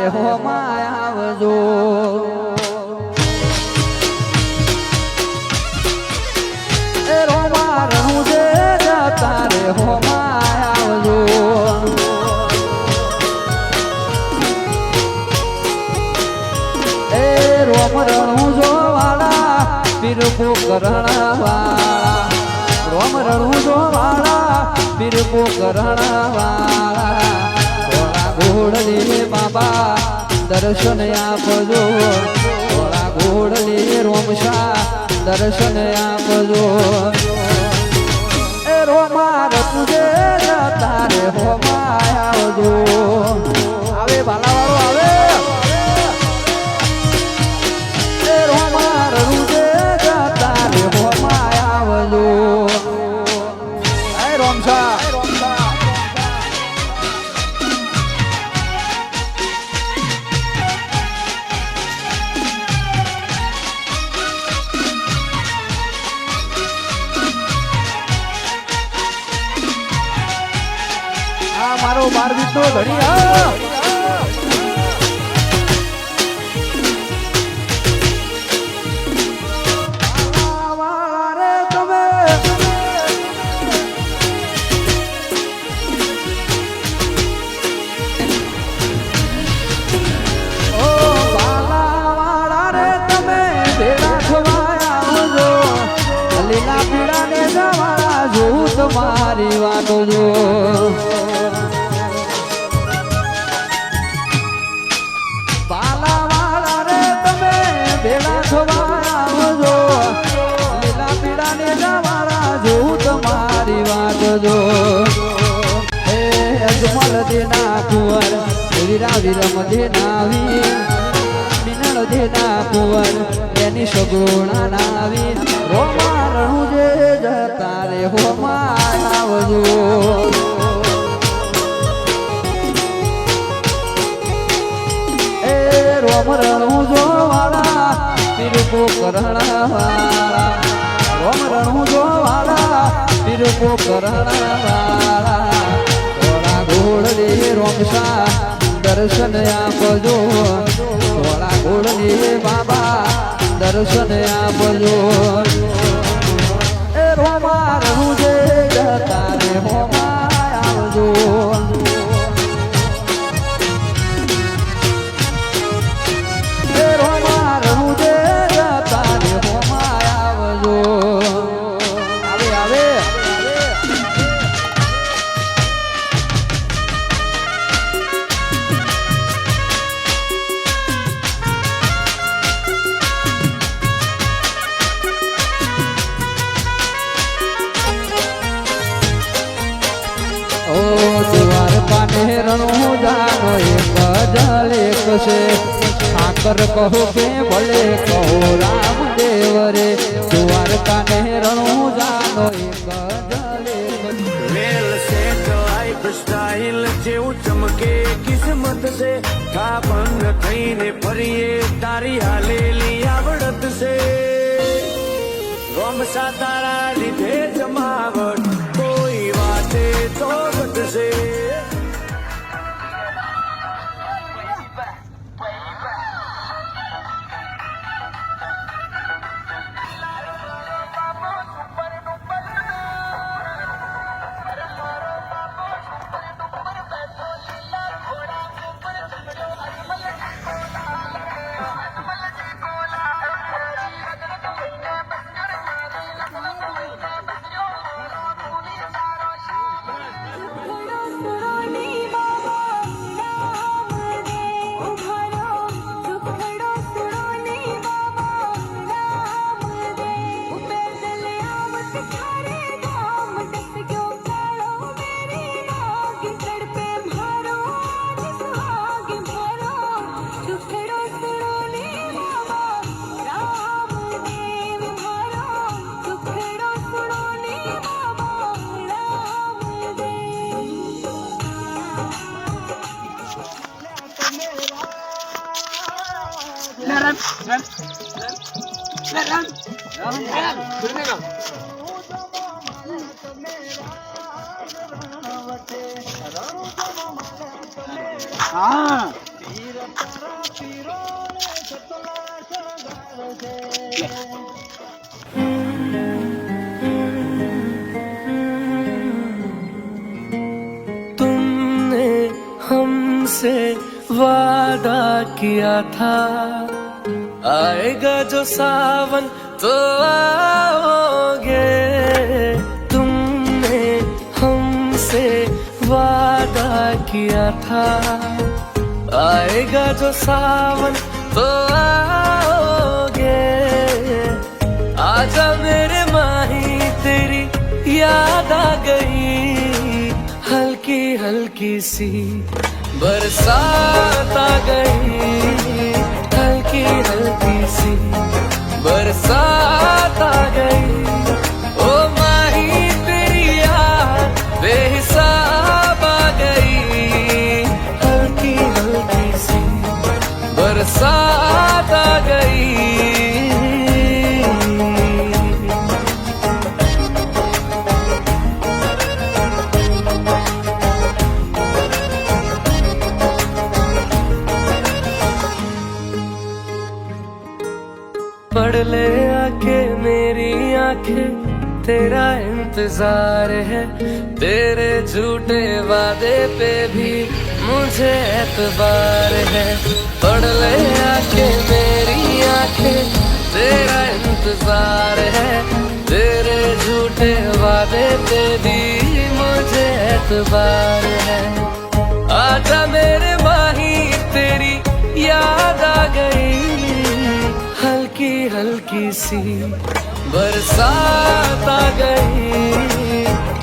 હોમાં આવજો એ રોમા રણું જે જતા રે હોમાં આવજો એ રોમ રણું જો વાળા પીર પોકરણ વાળા રોમ રણું જો વાળા પીર પોકરણ વાળા થોડા ઘોડલે બાબા દર્શન આપજો થોડા ઘોડલે રોમશા દર્શન આપજો એ રોમા રતુજે જતા રે હોમાં આવજો આવે બાલાવાળો આવે એ રોમા રતુજે જતા રે હોમાં આવજો એ રોમશા મારો બારવીસ નો ધણી લીલા પીડા ને જવાળા જોઉં તમારી વાતો જો ભેળા થવા આવજો લીલા પીડા ને જવાળા જોઉં તમારી વાત જો હે અજમલ દેના કુંવર વીરા વિરમ દેનાવી મિનળ દેના કુંવર એની સગુણા નાવી રોમા રણું જે જતા રે હોમાં આવજો રોમ રણું જો વાળા પીર પોકરણ વાળા રોમ રણું જો વાળા પીર પોકરણ વાળા થોડા ઘોડલે રોમશા દર્શન આપજો થોડા ઘોડલે બાબા દર્શન આપજો એ રોમા રણું જે જતા રે હોમાં આવજો રણું જાનો એક જલ એક છે ઠાકર કહો કે ભલે કહો રામદેવ રે દ્વારકા ને રણું જાનો એક જલ એક વેલ સેટ લાઈફ સ્ટાઈલ જેવું ચમકે કિસ્મત છે થાપન થઈને ફરીએ તારી હાલેલી આવડત છે રોમશા તારા લીધે જમાવટ કોઈ વાતે તો ઘટશે तुमने हमसे वादा किया था आएगा जो सावन तो आओगे। तुमने हमसे वादा किया था आएगा जो सावन तो आओगे। आजा मेरे माही तेरी याद आ गई, हल्की हल्की सी बरसात आ गई, हल्की हल्की सी बरसात आ गई। ओ माही तेरी याद बेहिसाब आ गई, हल्की हल्की सी बरसात आ गई। पढ़ ले आके मेरी आंखें तेरा इंतजार है, तेरे झूठे वादे पे भी मुझे एतबार है। पढ़ ले आके मेरी आंखें तेरा इंतजार है, तेरे झूठे वादे पे भी मुझे एतबार है। आजा मेरे माही तेरी याद आ गई, हल्की हल्की सी बरसात आ गई,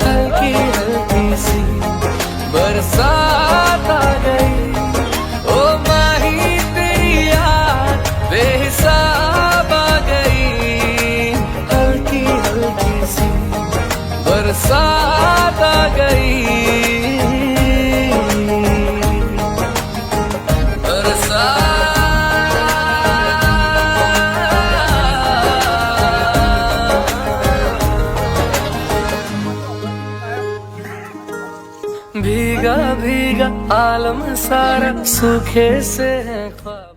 हल्की हल्की सी बरसात आ गई। ओ माही तेरी याद बेहिसाब आ गई, हल्की हल्की सी बरसात आ गई। भीगा भीगा आलम सारा सूखे से है ख्वाब।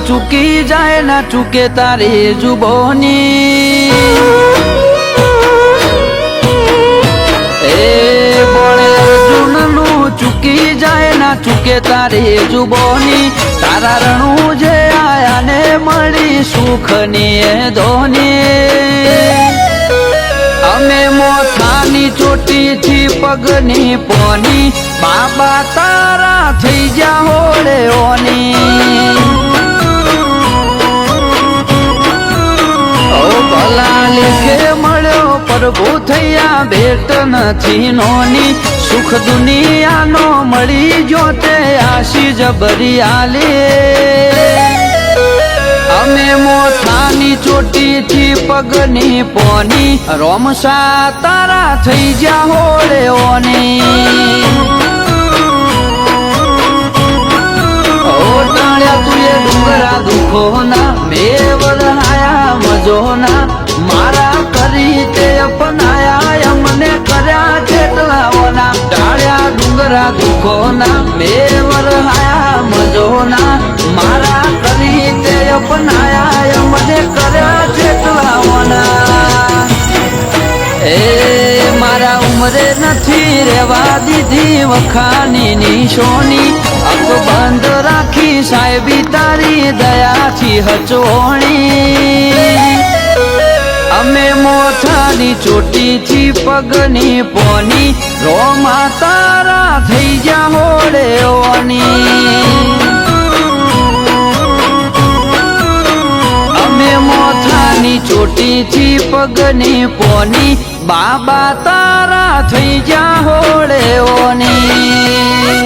चुकी जाए ना चुके तारी जुबानी, बोले अर्जुन नु चुकी जाए ना चुके तारी जुबानी। तारा रणु जे आया ने मળી सुखनी धोनी। अमे मोथानी चोटी थी पगनी पोनी, बाबा तारा थई जा होड़े ओनी। भला लेखे मळ्यो प्रभु थया भेट नथी नोनी। सुख दुनिया नो मળી जो ते आशी जबरी आले। અમે મોથાની ચોટીથી પગની પોની રોમસા તારા થઈ જા હોળે ઓની ઓટાળ્યા તુએ ડુંગરા દુખોના મેવર હાયા મજોના મારા કરી તે અપનાયા અમને કર્યા જેટલાઓના ટાળ્યા ડુંગરા દુખોના મેવર હાયા મજોના મારા કરી તે અપનાયા અમને કર્યા જેટલાઓના એ મારા ઉમરે નથી રેવા દીધી વખાની નિશોની અક બંધ રાખી સાહેબી તારી દયાથી હચોણી અમે મોથાની ચોટીથી પગની પોની રોમા તારા થઈ જા હોળે ઓની અમે મોથાની ચોટીથી પગની પોની બાબા તારા થઈ જા હોળે ઓની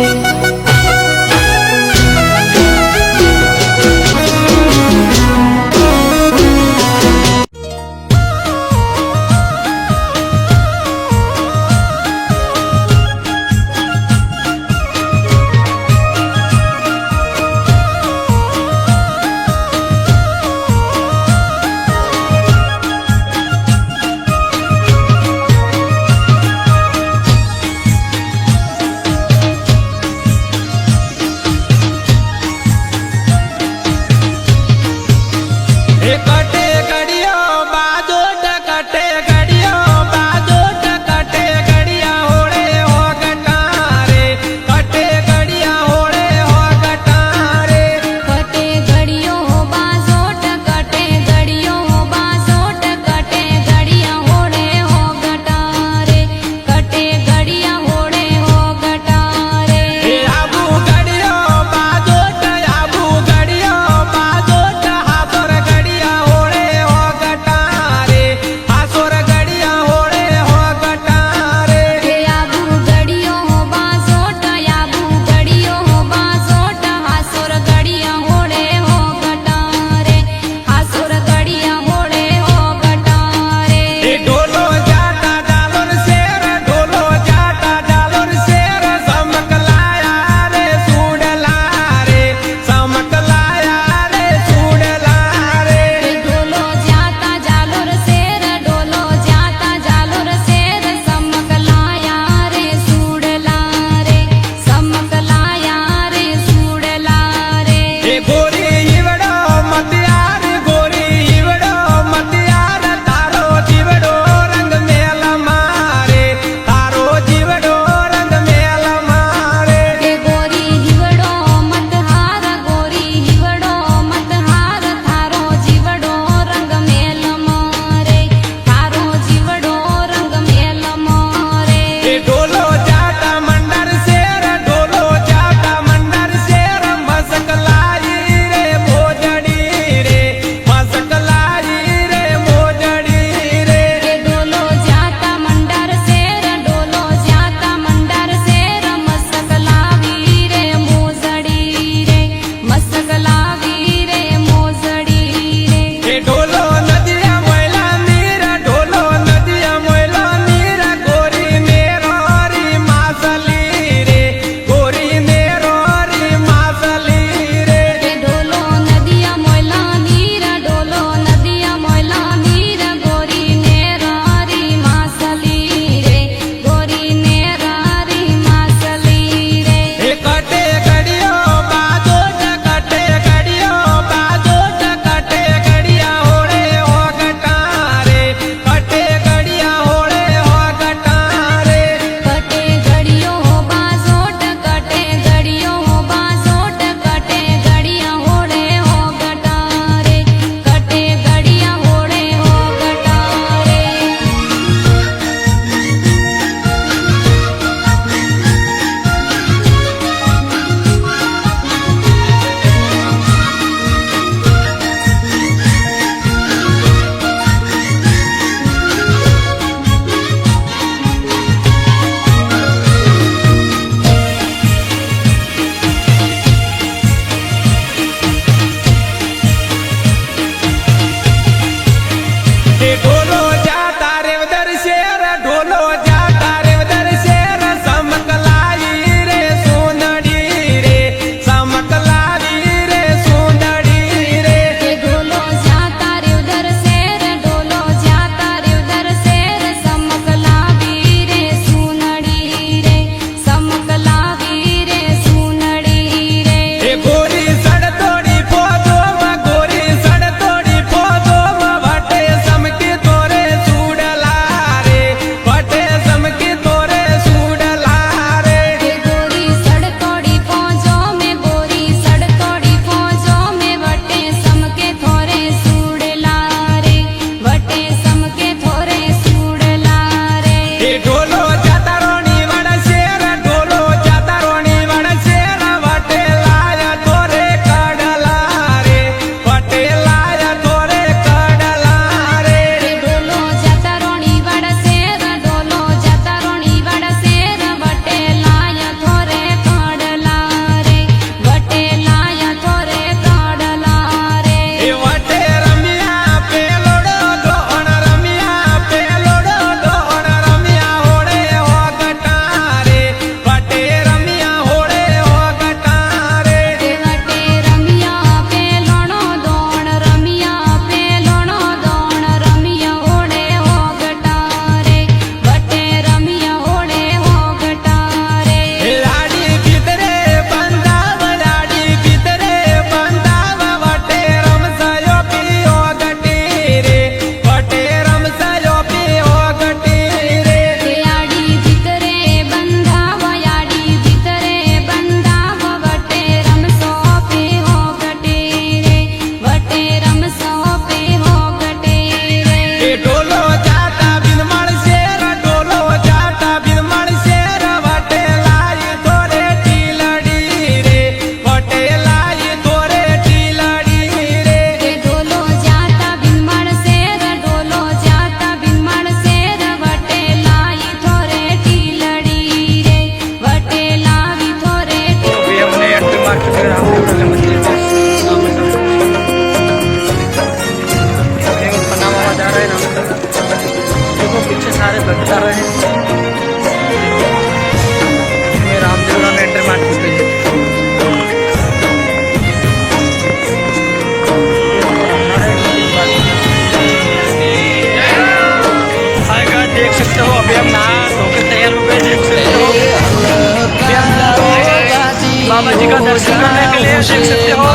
बाबा जी का दर्शन करने के लिए देख सकते हो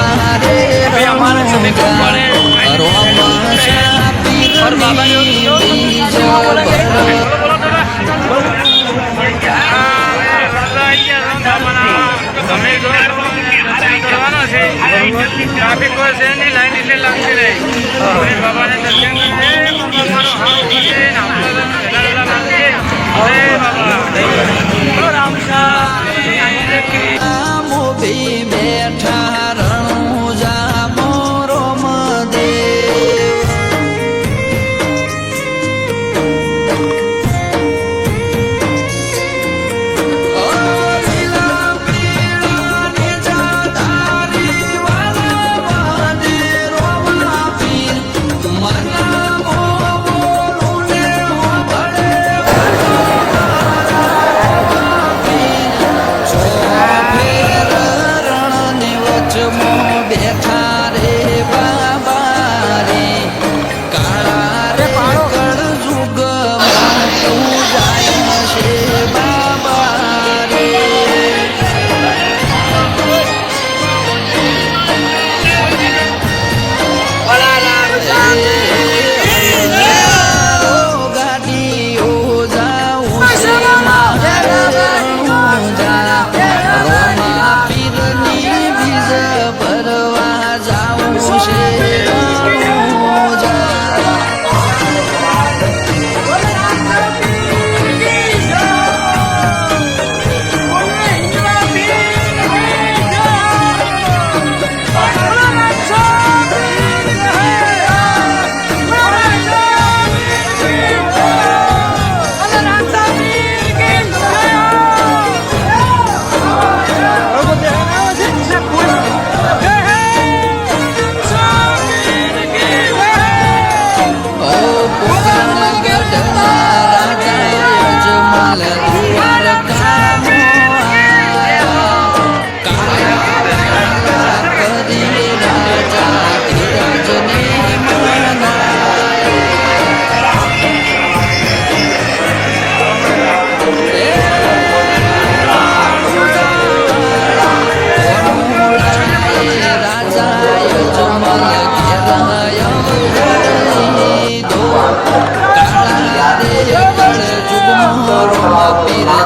अभी हमारे सभी को बड़े और बाबा जो ट्राफिक को से नहीं लाइन इसलिए लगती रही बाबा ने दर्शन મોભી બેઠા રણુજા મોરો મદેવ બેઠા રે બાબા રે કાળા રે કળ જુગ તું જાય છે બાબા રે ગાડીઓ જાઉં છે રોમા પીરની બીજ ભરવા જાઉં છે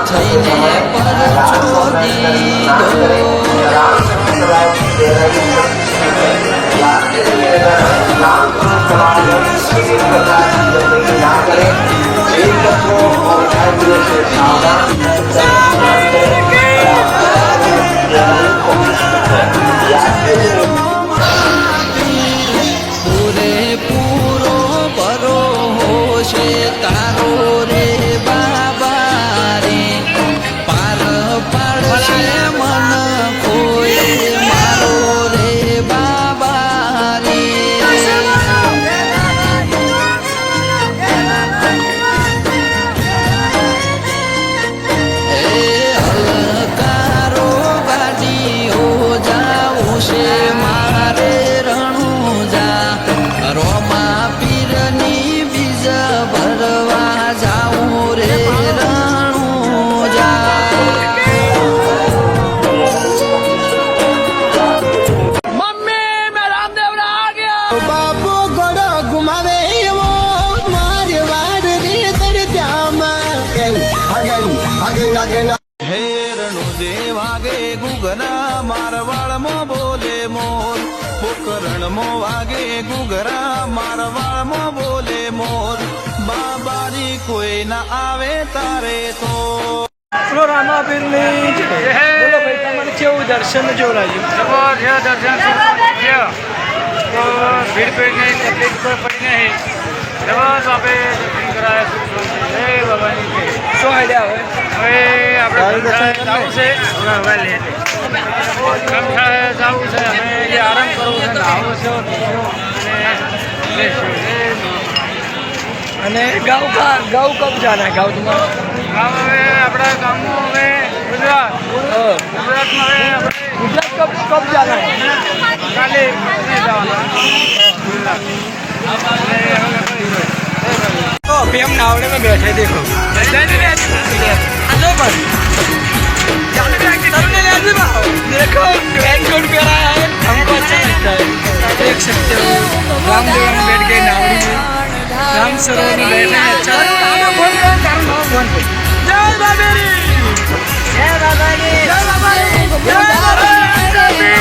થઈને પર છોડી પૂરેપૂરો ભરો છે તારો રે બાબા રે પાર પાડશે મન કોઈ મારો રે બાબા રે હલકારો ગાડીઓ જાઉં છે મારે રણુજા રોમા પીરની બીજ ભરવા જાઉં રે રણુજા બાપુ ઘોડો ઘુમાવે એવો મારે વાડ રે તરત્યામાં હે રણુજે વાગે ગુગરા મારવાડ મો બોલે મોર પોકરણ મો વાગે ગુગરા મારવાડ મો બોલે મોર બાબારી કોઈ ના આવે તારે તો બોલો રામાપીરની જય. બોલો ભાઈ તમારે કેવું દર્શન જોડાયું જબરજસ્ત દર્શન છે તો ભીડ પડી નહીં તકલીફ કોઈ પડી નહીં જબરદસ્ત આપણે દર્શન કરાયા જય બાબાની જય. શું આઈડિયા હવે હવે આપણે જવું છે હવે લે કમઠા જવું છે અમે જે આરામ કરવું છે નાહવું છે અને લેશું. અને गाँव कब जाना है गाँव तुम्हारा ગામ હવે આપણા ગામનું હવે ગુજરાત ગુજરાતમાં હવે આપણે गुजरात कब जाना है કાલે જવાના ગુજરાત. तो अभी हम नावड़े में बैठे देखो प्रतिभा देखो ग्रैंड कोट पहनाया है, हमको अच्छा लगता है। देख सकते हो रामदेव में बैठ के नावड़ी में राम सरोवर में बैठे हैं, अच्छा लगता है। जय बाबेरी, जय बाबेरी, जय बाबेरी, जय बाबेरी,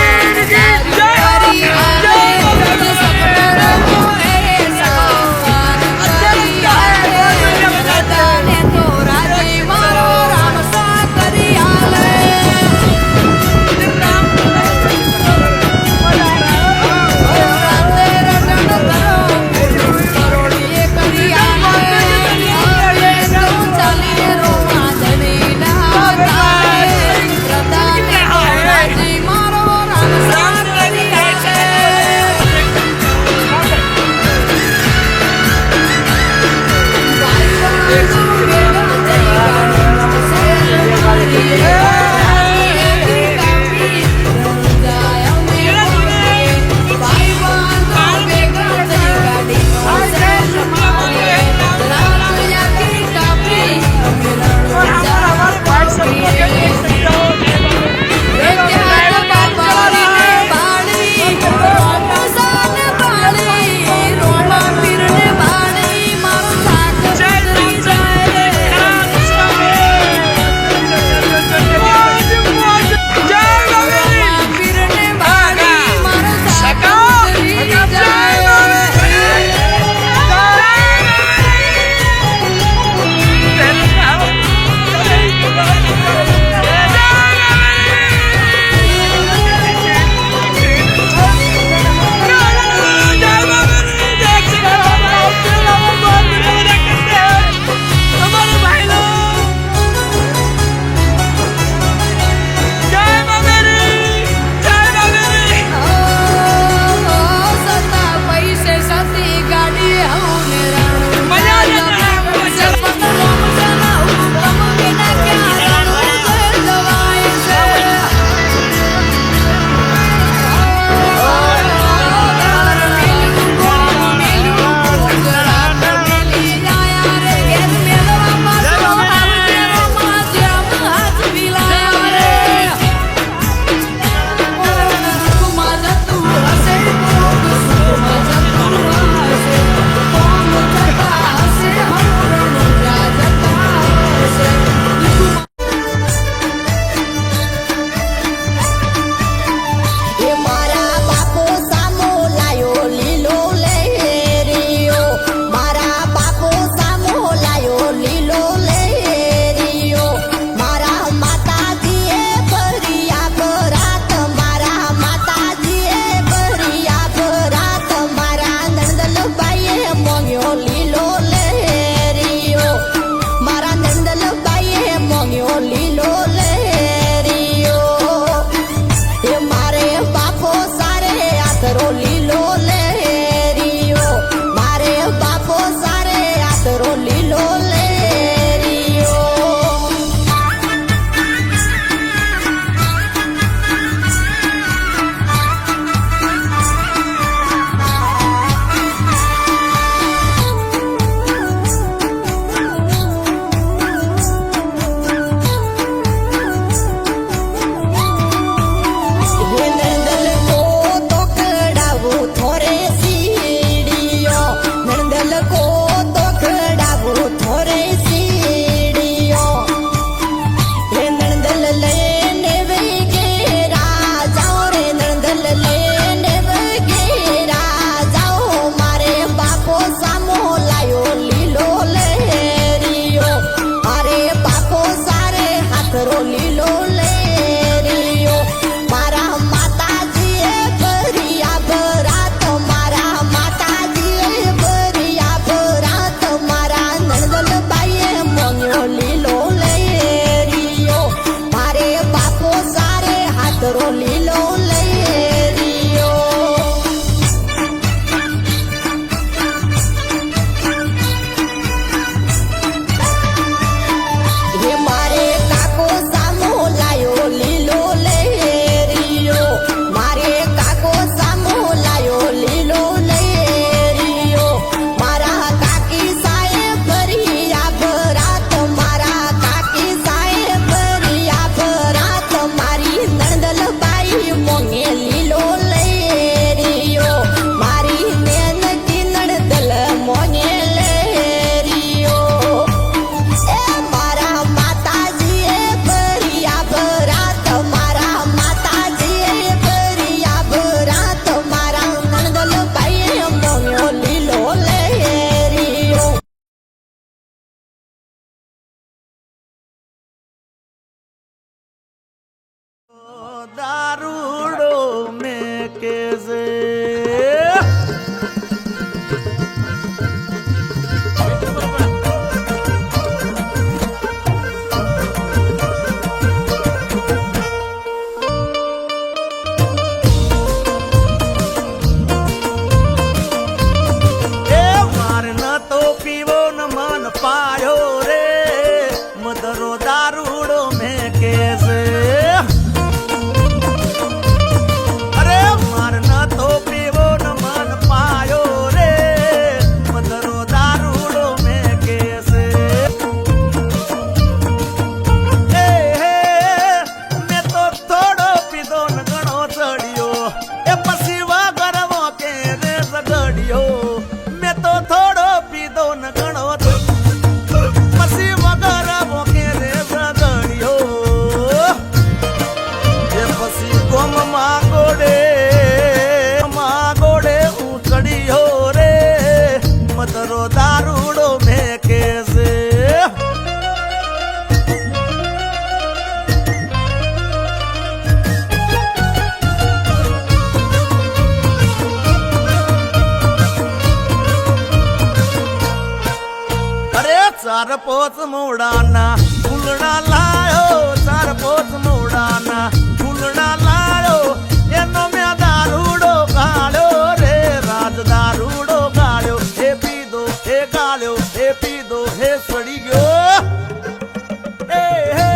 जय ચાર પોચ મોડાના ફૂલડા લાયો, ચાર પોચ મોડાના ફૂલડા લાયો, એનો મેં દારૂડો ગાળ્યો રે, રાજ દારૂડો ગાળ્યો, હે પીધો હે ગાળ્યો, હે પીધો હે સડી ગયો. એ હે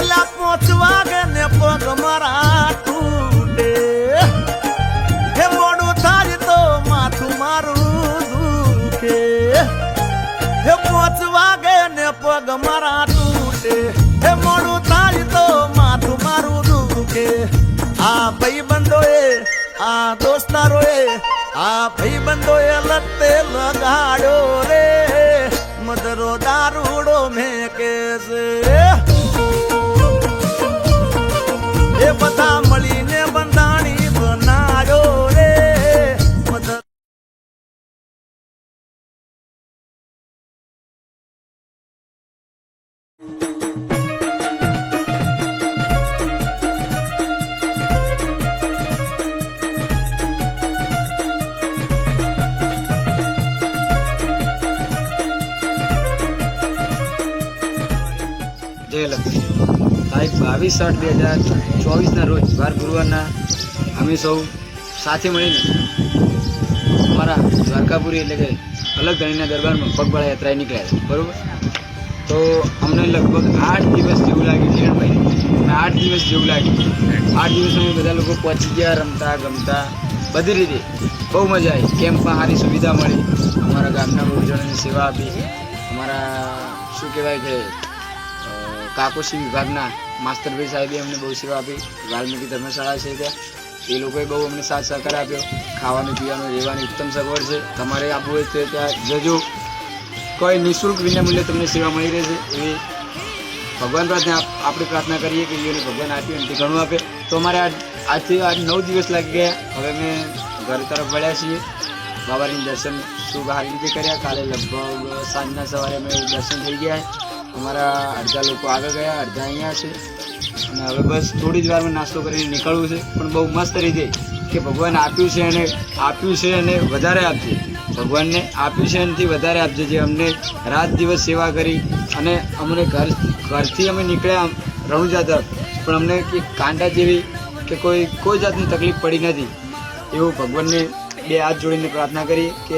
અલા 5 વાગે ને પગ મારા તૂટે, હે મોડું થાય તો માથું મારું દુખે, હે 5 વાગે ને પગ મારા તૂટે, હે મોડું થાય તો માથું મારું દુખે. આ ભાઈબંધોએ આ દોસ્તારોએ આ ભાઈબંધોએ લતે લગાડ્યો રે, મદરો દારૂડો મેકે છે. એ બધા મળીને બંધાણી બનાવ્યો રે, મદર જય લક્ષ્મી. તારીખ 22/8/2024 રોજ વાર ગુરુવારના અમે સૌ સાથે મળીને અમારા દ્વારકાપુરી એટલે કે અલગ ધણીના દરબારમાં પગપાળા યાત્રાએ નીકળ્યા હતા. બરાબર, તો અમને લગભગ 8 દિવસ જેવું લાગ્યું કિરણભાઈ, અને 8 દિવસ જેવું લાગ્યું. 8 દિવસ અમે બધા લોકો પહોંચી ગયા, રમતા ગમતા બધી રીતે બહુ મજા આવી. કેમ્પમાં સારી સુવિધા મળી, અમારા ગામના બહુ જણોની સેવા આપી. અમારા શું કહેવાય કે કાકોશી વિભાગના માસ્તરભાઈ સાહેબે અમને બહુ સેવા આપી. વાલ્મીકી ધર્મશાળા છે ત્યાં, એ લોકોએ બહુ અમને સાથ સહકાર આપ્યો. ખાવાનું પીવાનું રહેવાની ઉત્તમ સગવડ છે. તમારે આપવું હોય તો ત્યાં જજો, કોઈ નિઃશુલ્ક વિનામૂલ્યે તમને સેવા મળી રહેશે. એવી ભગવાન પ્રાર્થના આપણે પ્રાર્થના કરીએ કે એને ભગવાન આપ્યું અને તે ઘણું આપે. તો અમારે આજથી 9 દિવસ લાગી ગયા. હવે અમે ઘર તરફ વળ્યા છીએ. બાબાની દર્શન શુભ સારી રીતે કર્યા. કાલે લગભગ સાંજના સવારે અમે દર્શન થઈ ગયા. અમારા અડધા લોકો આગળ ગયા, અડધા અહીંયા છે. અને હવે બસ થોડી જ વારમાં નાસ્તો કરીને નીકળવું છે. પણ બહુ મસ્ત રીતે કે ભગવાન આપ્યું છે અને વધારે આપજે. ભગવાનને આપ્યું છે એનાથી વધારે આપજે. જે અમને રાત દિવસ સેવા કરી અને અમને ઘરથી અમે નીકળ્યા રણુજા તરફ, પણ અમને કે કાંટા જેવી કે કોઈ જાતની તકલીફ પડી નથી. એવું ભગવાનને 2 હાથ જોડીને પ્રાર્થના કરી કે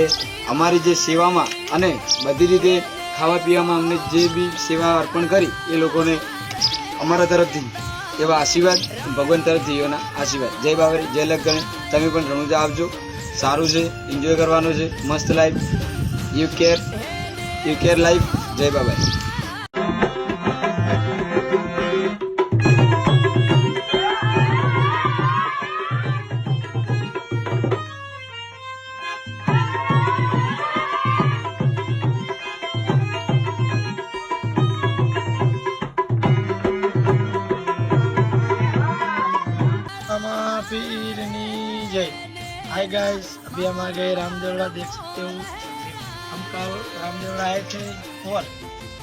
અમારી જે સેવામાં અને બધી રીતે ખાવા પીવામાં અમને જે બી સેવા અર્પણ કરી એ લોકોને અમારા તરફથી એવા આશીર્વાદ, ભગવાન તરફથી એવાના આશીર્વાદ. જય બાબરી, જય લખગણે. તમે પણ રણુજા આવજો, સારું છે, એન્જોય કરવાનું છે, મસ્ત લાઈફ. You care life. જય બાબારી. पीरनी जय. हाय गाइस, अभी हम आ गए रामदेवड़ा, देख सकते हो. हम कल रामदेवड़ा आए थे और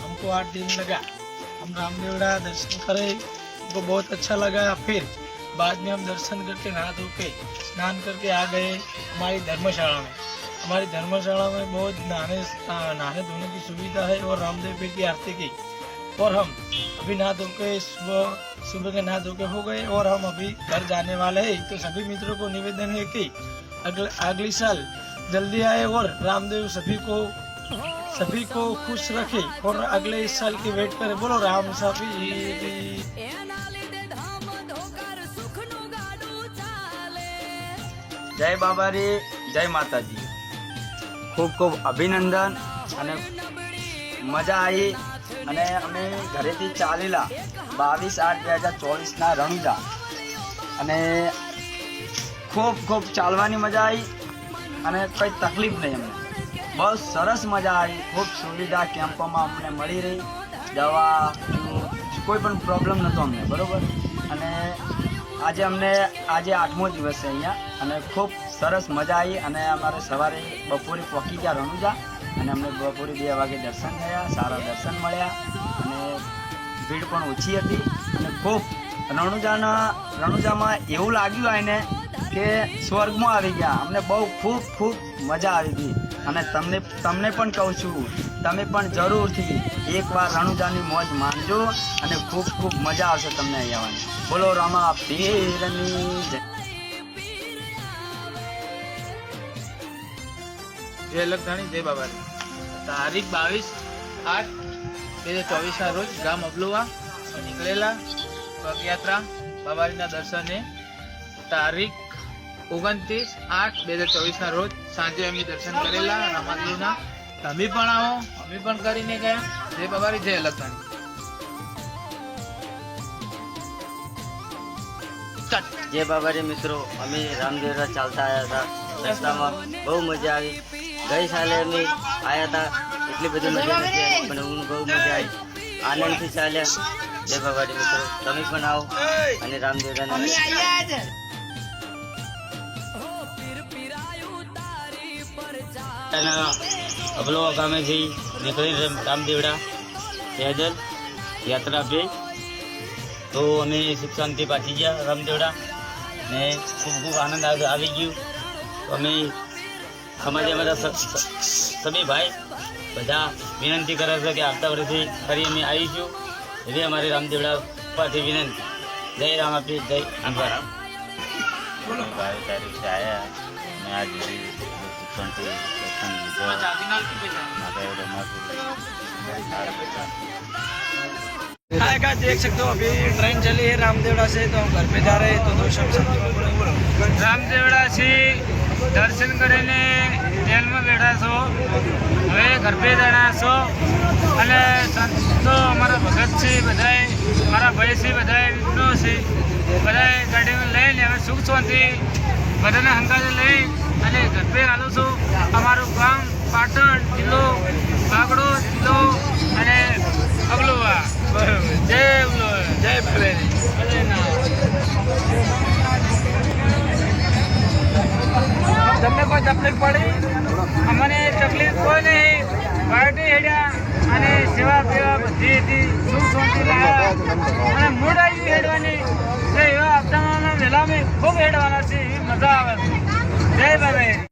हमको 8 दिन लगा. हम रामदेवड़ा दर्शन करे, हमको बहुत अच्छा लगा. फिर बाद में हम दर्शन करके नहा धो के स्नान करके आ गए हमारी धर्मशाला में. हमारी धर्मशाला में बहुत नहाने धोने की सुविधा है और रामदेव पीर की आरती की. और हम अभी नहा धो के सुबह के नहा धो के हो गए और हम अभी घर जाने वाले हैं. तो सभी मित्रों को निवेदन है कि अगली साल जल्दी आए और रामदेव सभी को खुश रखे और अगले इस साल की वेट करें. बोलो राम साफी. જય બાબારી, જય માતાજી. ખૂબ ખૂબ અભિનંદન અને મજા આવી. અને અમે ઘરેથી ચાલેલા 22/8/2024 રણુજા, અને ખૂબ ચાલવાની મજા આવી અને કંઈ તકલીફ નહીં. અમને બહુ સરસ મજા આવી. ખૂબ સુવિધા કેમ્પોમાં અમને મળી રહી. દવા કોઈ પણ પ્રોબ્લેમ નહોતો અમને, બરાબર. અને આજે 8મો દિવસ છે અહીંયા, અને ખૂબ સરસ મજા આવી. અને અમારે સવારે બપોરે પહોંચી ગયા રણુજા, અને અમને બપોરે 2 વાગે દર્શન થયા. સારા દર્શન મળ્યા અને ભીડ પણ ઓછી હતી. અને ખૂબ રણુજામાં એવું લાગ્યું આને કે સ્વર્ગમાં આવી ગયા. અમને બહુ ખૂબ મજા આવી ગઈ. અને તમને પણ કહું છું, તમે પણ જરૂરથી એકવાર રણુજાની મોજ માણજો અને ખૂબ ખૂબ મજા આવશે તમને અહીં આવવાની. બોલો રામા પીરની જય. જય લખધાણી જય બાબારી. તારીખ 22/8/2024 ના રોજ ગામ અબલુવા નીકળેલા પગયાત્રા બાબારીના દર્શને. તારીખ 29/8/2024 ના રોજ સાંજે અમે દર્શન કરેલા રામાદેવના. તમે પણ આવો, અમે પણ કરીને ગયા. જય બાબારી જય લખધાણી. જય બાબારી મિત્રો, અમે રામદેવરા ચાલતા આવ્યા હતા. રસ્તામાં બહુ મજા આવી. ગઈ સાલે અમે આવ્યા હતા, એટલી બધી મજા નથી આવી, પણ હું બહુ મજા આવી. આનંદથી ચાલ્યા. જય બાબારી મિત્રો, તમે પણ આવો અને રામદેવરાને અબલોવા ગામેથી નીકળી રામદેવડા પેદલ યાત્રા પે. તો અમે સુખ શાંતિ પાછી ગયા રામદેવડા ને ખૂબ ખૂબ આનંદ આવી ગયું. તો અમે અમારા સભી ભાઈ બધા વિનંતી કરે છે કે આવતા વર્ષથી ફરી અમે આવીશું, એવી અમારી રામદેવડા પરથી વિનંતી. જય રામ આપી, જય અંબારામ. 22 તારીખે આવ્યા અને આજ સુખ શાંતિ દર્શન हाय गाइस, देख सकते हो अभी ट्रेन चली है रामदेवड़ा से, तो हम घर पे जा रहे हैं. तो दोस्तों રામદેવડા થી દર્શન કરીને ટ્રેનમાં બેઠા છો, હવે ઘર પે જણા છો. અને સંતો અમારા ભગત છે, બધાએ મારા ભાઈ છે, બધાએ વિઘ્નો છે, બધાએ ગાડીમાં લઈને હવે સુખ શાંતિ બધાને હંગાતે લઈ અને ઘર પે હાલું છું. અમારું ગામ પાટણ, જિલ્લો બાગડો, જિલ્લો અને અબલુવા. જય અબલુવા, જય ભલેરી. તમને કોઈ તકલીફ પડી? અમને તકલીફ કોઈ નહીં. પાર્ટી હેડ્યા અને સેવા પીવા બધી હતી, સુખ શાંતિ લાવ્યા અને મૂડ આવી ગયું હેડવાની. તો એવા હપ્તામાં વહેલા અમે ખૂબ હેડવાના છે, એવી મજા આવે છે. જય બાબા.